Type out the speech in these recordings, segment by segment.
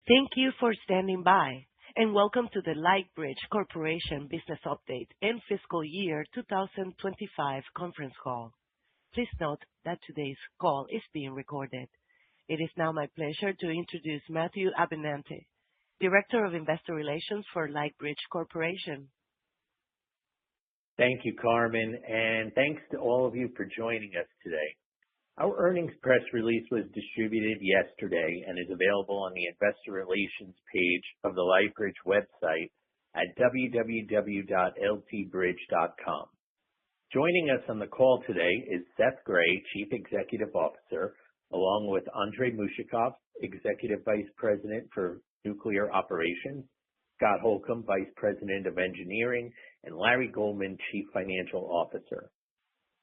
Thank you for standing by, and welcome to the Lightbridge Corporation Business Update and Fiscal Year 2025 conference call. Please note that today's call is being recorded. It is now my pleasure to introduce Matthew Abenante, Director of Investor Relations for Lightbridge Corporation. Thank you, Carmen, and thanks to all of you for joining us today. Our earnings press release was distributed yesterday and is available on the Investor Relations page of the Lightbridge website at www.ltbridge.com. Joining us on the call today is Seth Grae, Chief Executive Officer, along with Andrey Mushakov, Executive Vice President for Nuclear Operations, Scott Holcomb, Vice President of Engineering, and Larry Goldman, Chief Financial Officer.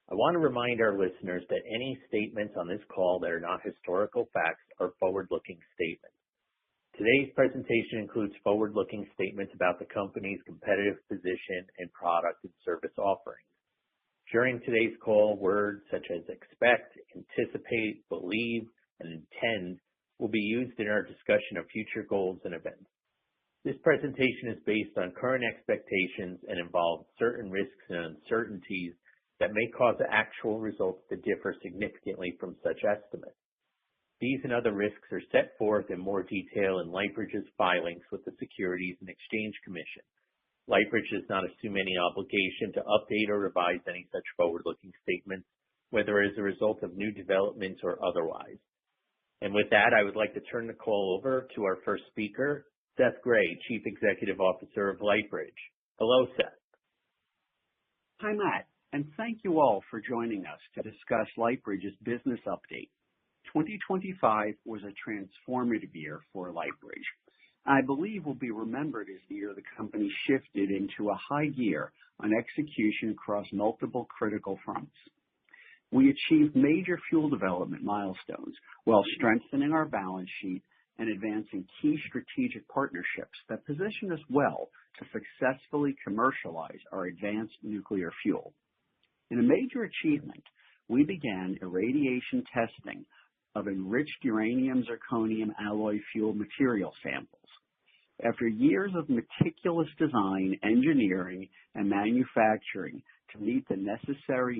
I want to remind our listeners that any statements on this call that are not historical facts are forward-looking statements. Today's presentation includes forward-looking statements about the company's competitive position and product and service offerings. During today's call, words such as expect, anticipate, believe, and intend will be used in our discussion of future goals and events. This presentation is based on current expectations and involves certain risks and uncertainties that may cause the actual results to differ significantly from such estimates. These and other risks are set forth in more detail in Lightbridge's filings with the Securities and Exchange Commission. Lightbridge does not assume any obligation to update or revise any such forward-looking statements, whether as a result of new developments or otherwise. And with that, I would like to turn the call over to our first speaker, Seth Grae, Chief Executive Officer of Lightbridge. Hello, Seth. Hi, Matt. And thank you all for joining us to discuss Lightbridge's business update. 2025 was a transformative year for Lightbridge. I believe will be remembered as the year the company shifted into a high gear on execution across multiple critical fronts. We achieved major fuel development milestones while strengthening our balance sheet and advancing key strategic partnerships that position us well to successfully commercialize our advanced nuclear fuel. In a major achievement, we began irradiation testing of enriched uranium-zirconium alloy fuel material samples. After years of meticulous design, engineering, and manufacturing to meet the necessary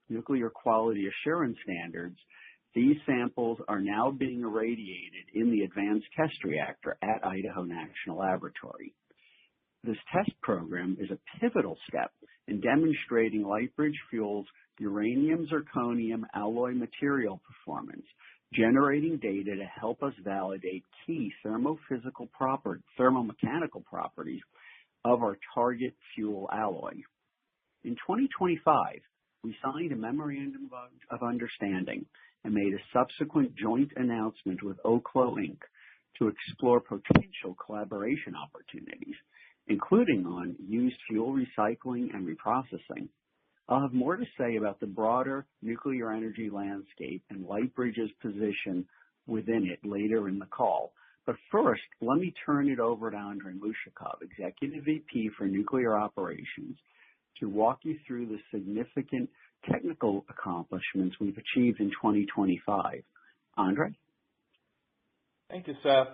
nuclear quality assurance standards, these samples are now being irradiated in the Advanced Test Reactor at Idaho National Laboratory. This test program is a pivotal step in demonstrating Lightbridge Fuel's uranium-zirconium alloy material performance, generating data to help us validate key thermomechanical properties of our target fuel alloy. In 2025, we signed a memorandum of understanding and made a subsequent joint announcement with Oklo Inc. to explore potential collaboration opportunities, including on used fuel recycling and reprocessing. I'll have more to say about the broader nuclear energy landscape and Lightbridge's position within it later in the call. But first, let me turn it over to Andrey Mushakov, Executive VP for Nuclear Operations, to walk you through the significant technical accomplishments we've achieved in 2025. Andrey? Thank you, Seth.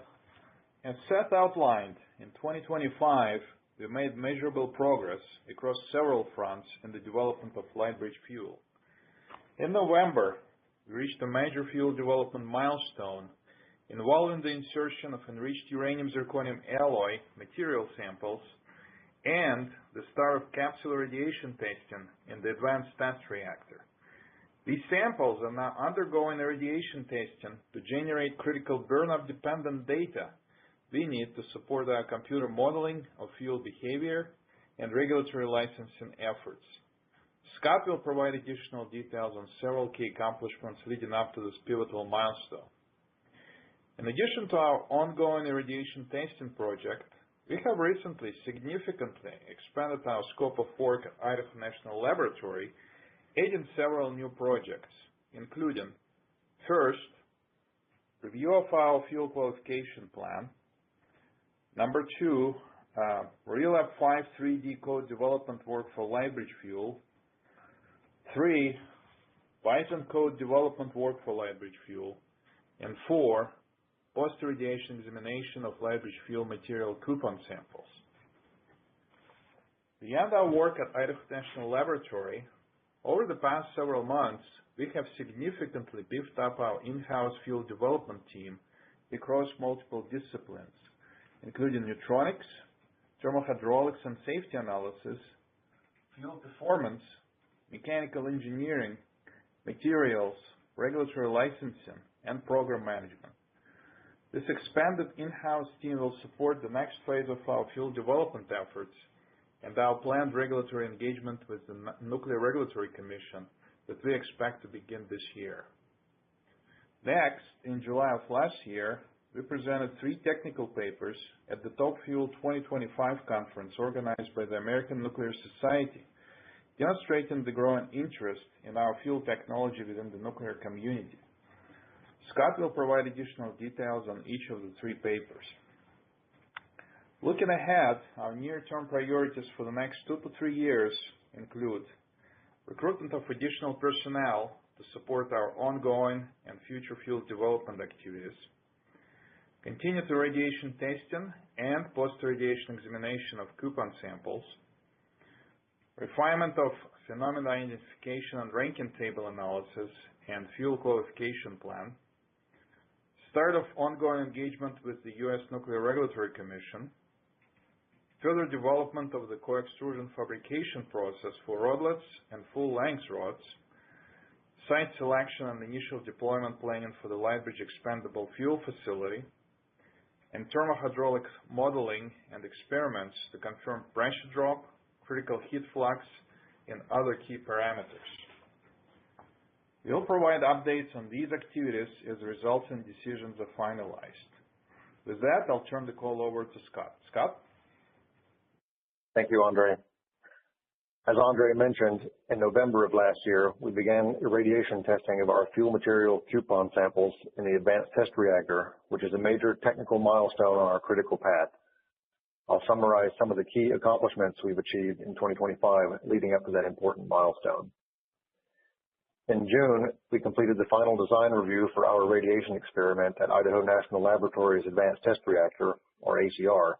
As Seth outlined, in 2025, we made measurable progress across several fronts in the development of Lightbridge Fuel. In November, we reached a major fuel development milestone involving the insertion of enriched uranium-zirconium alloy material samples and the start of capsule irradiation testing in the Advanced Test Reactor. These samples are now undergoing irradiation testing to generate critical burn-up-dependent data we need to support our computer modeling of fuel behavior and regulatory licensing efforts. Scott will provide additional details on several key accomplishments leading up to this pivotal milestone. In addition to our ongoing irradiation testing project, we have recently significantly expanded our scope of work at Idaho National Laboratory, adding several new projects, including, first, review of our fuel qualification plan. Number 2, RELAB 5 3D code development work for Lightbridge Fuel. 3, Python code development work for Lightbridge Fuel. And 4, post-irradiation examination of Lightbridge fuel material coupon samples. Beyond our work at Idaho National Laboratory, over the past several months, we have significantly beefed up our in-house fuel development team across multiple disciplines, including neutronics, thermohydraulics and safety analysis, fuel performance, mechanical engineering, materials, regulatory licensing, and program management. This expanded in-house team will support the next phase of our fuel development efforts and our planned regulatory engagement with the Nuclear Regulatory Commission that we expect to begin this year. Next, in July of last year, we presented 3 technical papers at the Top Fuel 2025 conference organized by the American Nuclear Society, demonstrating the growing interest in our fuel technology within the nuclear community. Scott will provide additional details on each of the 3 papers. Looking ahead, our near-term priorities for the next 2 to 3 years include recruitment of additional personnel to support our ongoing and future fuel development activities, continued irradiation testing and post-irradiation examination of coupon samples, refinement of phenomena identification and ranking table analysis and fuel qualification plan, start of ongoing engagement with the U.S. Nuclear Regulatory Commission, further development of the co-extrusion fabrication process for rodlets and full-length rods, site selection and initial deployment planning for the Lightbridge expandable fuel facility, and thermohydraulic modeling and experiments to confirm pressure drop, critical heat flux, and other key parameters. We will provide updates on these activities as results and decisions are finalized. With that, I'll turn the call over to Scott. Scott? Thank you, Andrei. As Andrei mentioned, in November of last year, we began irradiation testing of our fuel material coupon samples in the Advanced Test Reactor, which is a major technical milestone on our critical path. I'll summarize some of the key accomplishments we've achieved in 2025 leading up to that important milestone. In June, we completed the final design review for our irradiation experiment at Idaho National Laboratory's Advanced Test Reactor, or ATR.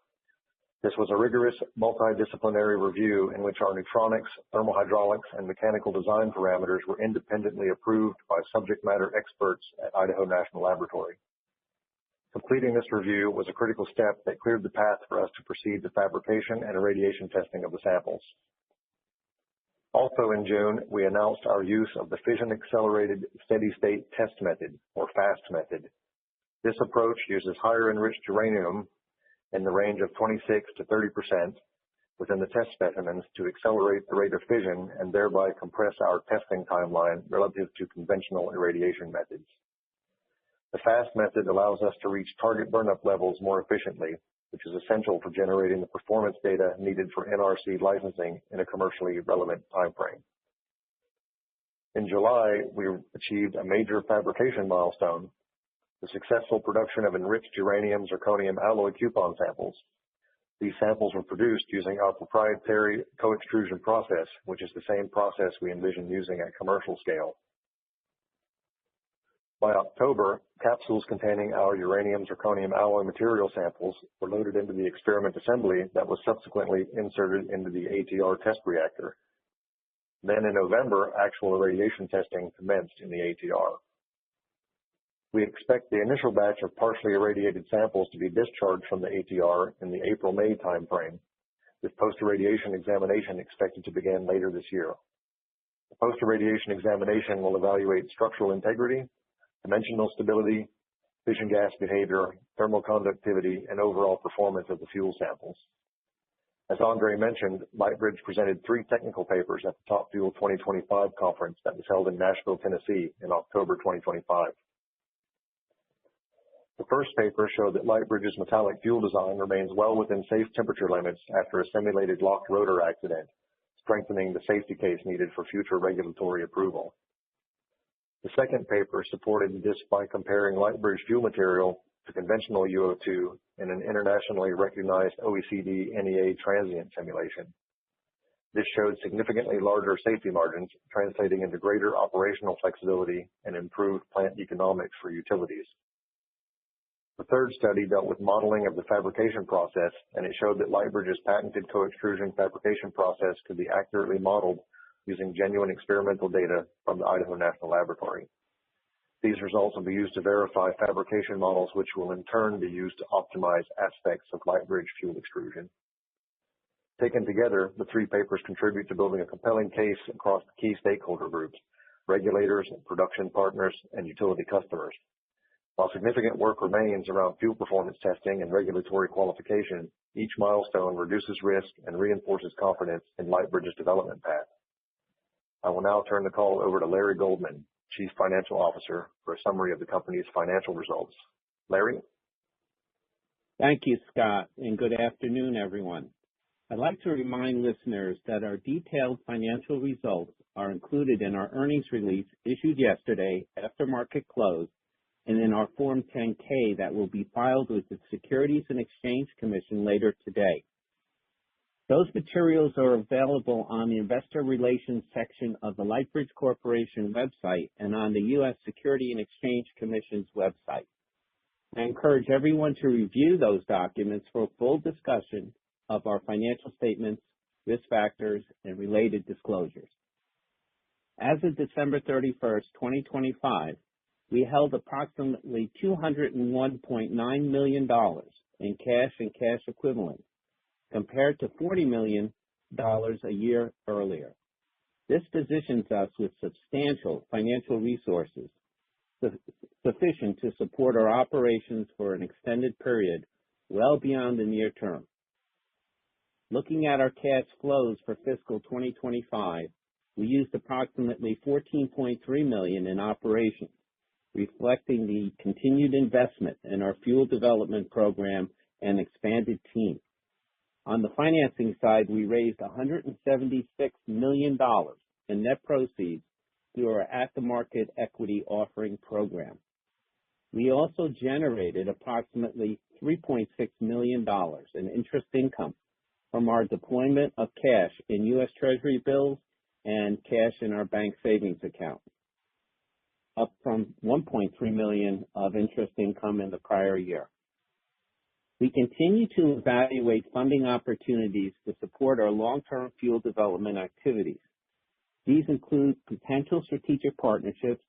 This was a rigorous, multidisciplinary review in which our neutronics, thermohydraulics, and mechanical design parameters were independently approved by subject matter experts at Idaho National Laboratory. Completing this review was a critical step that cleared the path for us to proceed to fabrication and irradiation testing of the samples. Also in June, we announced our use of the Fission Accelerated Steady State Test Method, or FAST method. This approach uses higher enriched uranium in the range of 26 to 30% within the test specimens to accelerate the rate of fission and thereby compress our testing timeline relative to conventional irradiation methods. The FAST method allows us to reach target burnup levels more efficiently, which is essential for generating the performance data needed for NRC licensing in a commercially relevant timeframe. In July, we achieved a major fabrication milestone, the successful production of enriched uranium zirconium alloy coupon samples. These samples were produced using our proprietary co-extrusion process, which is the same process we envision using at commercial scale. By October, capsules containing our uranium zirconium alloy material samples were loaded into the experiment assembly that was subsequently inserted into the ATR test reactor. Then in November, actual irradiation testing commenced in the ATR. We expect the initial batch of partially irradiated samples to be discharged from the ATR in the April-May timeframe, with post-irradiation examination expected to begin later this year. The post-irradiation examination will evaluate structural integrity, dimensional stability, fission gas behavior, thermal conductivity, and overall performance of the fuel samples. As Andrei mentioned, Lightbridge presented 3 technical papers at the Top Fuel 2025 conference that was held in Nashville, Tennessee in October 2025. The first paper showed that Lightbridge's metallic fuel design remains well within safe temperature limits after a simulated locked rotor accident, strengthening the safety case needed for future regulatory approval. The second paper supported this by comparing Lightbridge fuel material to conventional UO2 in an internationally recognized OECD NEA transient simulation. This showed significantly larger safety margins, translating into greater operational flexibility and improved plant economics for utilities. The third study dealt with modeling of the fabrication process, and it showed that Lightbridge's patented co-extrusion fabrication process could be accurately modeled using genuine experimental data from the Idaho National Laboratory. These results will be used to verify fabrication models, which will in turn be used to optimize aspects of Lightbridge fuel extrusion. Taken together, the three papers contribute to building a compelling case across the key stakeholder groups: regulators, production partners, and utility customers. While significant work remains around fuel performance testing and regulatory qualification, each milestone reduces risk and reinforces confidence in Lightbridge's development path. I will now turn the call over to Larry Goldman, Chief Financial Officer, for a summary of the company's financial results. Larry? Thank you, Scott, and good afternoon, everyone. I'd like to remind listeners that our detailed financial results are included in our earnings release issued yesterday after market close and in our Form 10-K that will be filed with the Securities and Exchange Commission later today. Those materials are available on the Investor Relations section of the Lightbridge Corporation website and on the U.S. Securities and Exchange Commission's website. I encourage everyone to review those documents for a full discussion of our financial statements, risk factors, and related disclosures. As of December 31st, 2025, we held approximately $201.9 million in cash and cash equivalents, compared to $40 million a year earlier. This positions us with substantial financial resources sufficient to support our operations for an extended period well beyond the near term. Looking at our cash flows for fiscal 2025, we used approximately $14.3 million in operations, reflecting the continued investment in our fuel development program and expanded team. On the financing side, we raised $176 million in net proceeds through our at-the-market equity offering program. We also generated approximately $3.6 million in interest income from our deployment of cash in U.S. Treasury bills and cash in our bank savings account, up from $1.3 million of interest income in the prior year. We continue to evaluate funding opportunities to support our long-term fuel development activities. These include potential strategic partnerships,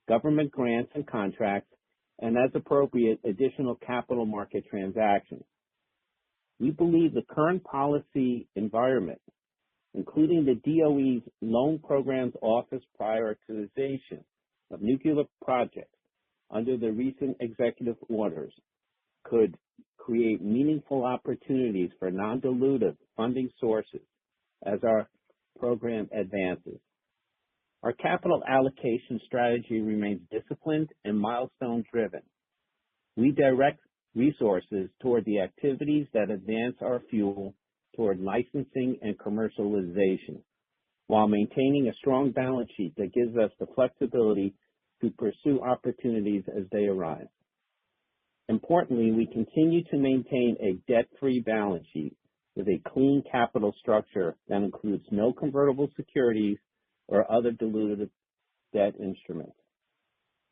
government grants and contracts, and as appropriate, additional capital market transactions. We believe the current policy environment, including the DOE's Loan Programs Office prioritization of nuclear projects under the recent executive orders, could create meaningful opportunities for non-dilutive funding sources as our program advances. Our capital allocation strategy remains disciplined and milestone-driven. We direct resources toward the activities that advance our fuel toward licensing and commercialization, while maintaining a strong balance sheet that gives us the flexibility to pursue opportunities as they arise. Importantly, we continue to maintain a debt-free balance sheet with a clean capital structure that includes no convertible securities or other dilutive debt instruments.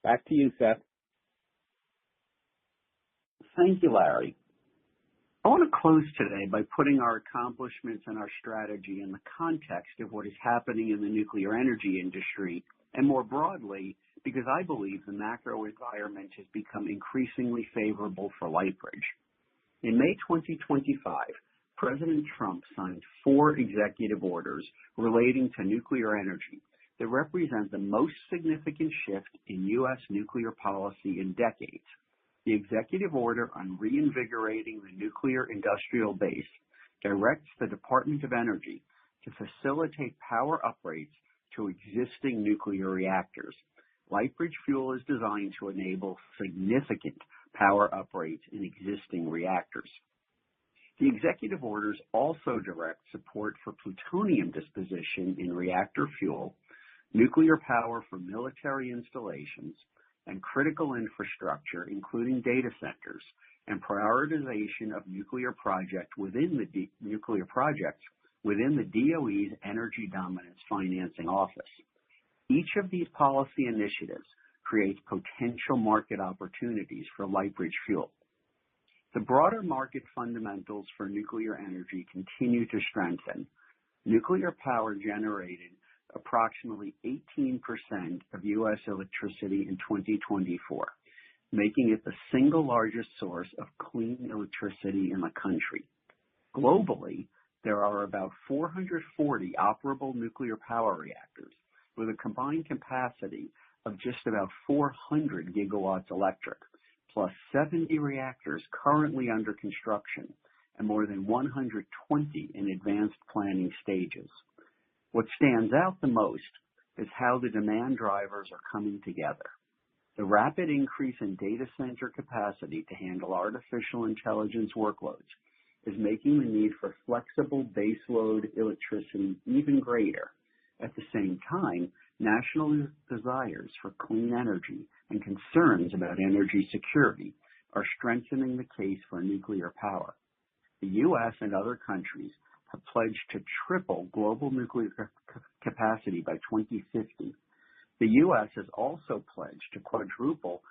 Back to you, Seth. Thank you, Larry. I want to close today by putting our accomplishments and our strategy in the context of what is happening in the nuclear energy industry, and more broadly, because I believe the macro environment has become increasingly favorable for Lightbridge. In May 2025, President Trump signed 4 executive orders relating to nuclear energy that represent the most significant shift in U.S. nuclear policy in decades. The executive order on reinvigorating the nuclear industrial base directs the Department of Energy to facilitate power upgrades to existing nuclear reactors. Lightbridge fuel is designed to enable significant power upgrades in existing reactors. The executive orders also direct support for plutonium disposition in reactor fuel, nuclear power for military installations, and critical infrastructure, including data centers, and prioritization of nuclear projects within the DOE's Energy Dominance Financing Office. Each of these policy initiatives creates potential market opportunities for Lightbridge fuel. The broader market fundamentals for nuclear energy continue to strengthen. Nuclear power generated approximately 18% of U.S. electricity in 2024, making it the single largest source of clean electricity in the country. Globally, there are about 440 operable nuclear power reactors with a combined capacity of just about 400 gigawatts electric, plus 70 reactors currently under construction and more than 120 in advanced planning stages. What stands out the most is how the demand drivers are coming together. The rapid increase in data center capacity to handle artificial intelligence workloads is making the need for flexible baseload electricity even greater. At the same time, national desires for clean energy and concerns about energy security are strengthening the case for nuclear power. The U.S. and other countries have pledged to triple global nuclear capacity by 2050. The U.S. has also pledged to quadruple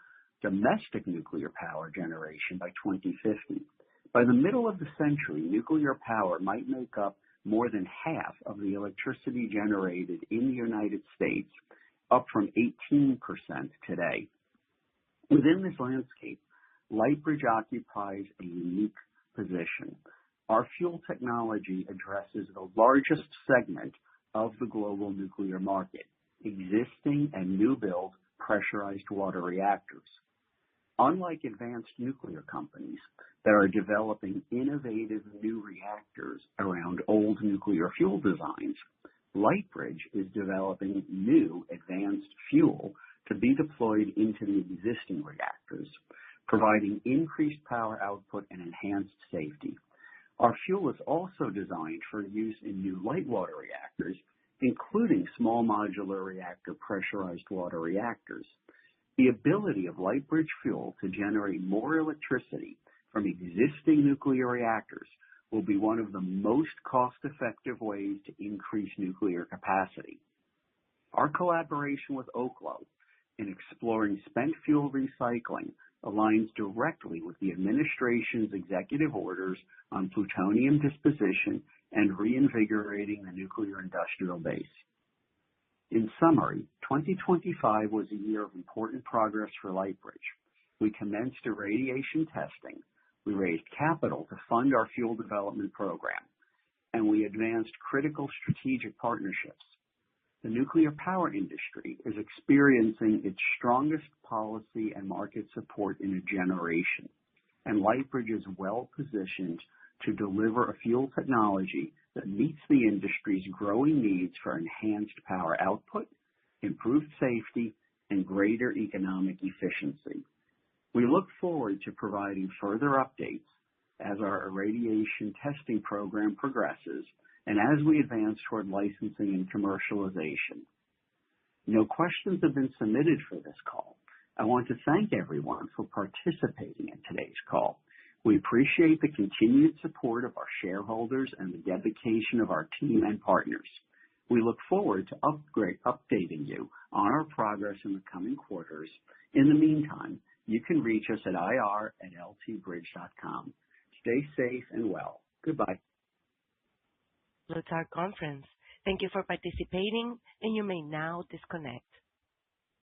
domestic nuclear power generation by 2050. By the middle of the century, nuclear power might make up more than half of the electricity generated in the United States, up from 18% today. Within this landscape, Lightbridge occupies a unique position. Our fuel technology addresses the largest segment of the global nuclear market, existing and new build pressurized water reactors. Unlike advanced nuclear companies that are developing innovative new reactors around old nuclear fuel designs, Lightbridge is developing new advanced fuel to be deployed into the existing reactors, providing increased power output and enhanced safety. Our fuel is also designed for use in new light water reactors, including small modular reactor pressurized water reactors. The ability of Lightbridge fuel to generate more electricity from existing nuclear reactors will be one of the most cost-effective ways to increase nuclear capacity. Our collaboration with Oklo in exploring spent fuel recycling aligns directly with the administration's executive orders on plutonium disposition and reinvigorating the nuclear industrial base. In summary, 2025 was a year of important progress for Lightbridge. We commenced irradiation testing, we raised capital to fund our fuel development program, and we advanced critical strategic partnerships. The nuclear power industry is experiencing its strongest policy and market support in a generation, and Lightbridge is well positioned to deliver a fuel technology that meets the industry's growing needs for enhanced power output, improved safety, and greater economic efficiency. We look forward to providing further updates as our irradiation testing program progresses and as we advance toward licensing and commercialization. No questions have been submitted for this call. I want to thank everyone for participating in today's call. We appreciate the continued support of our shareholders and the dedication of our team and partners. We look forward to updating you on our progress in the coming quarters. In the meantime, you can reach us at ir@ltbridge.com. Stay safe and well. Goodbye. That's our conference. Thank you for participating, and you may now disconnect.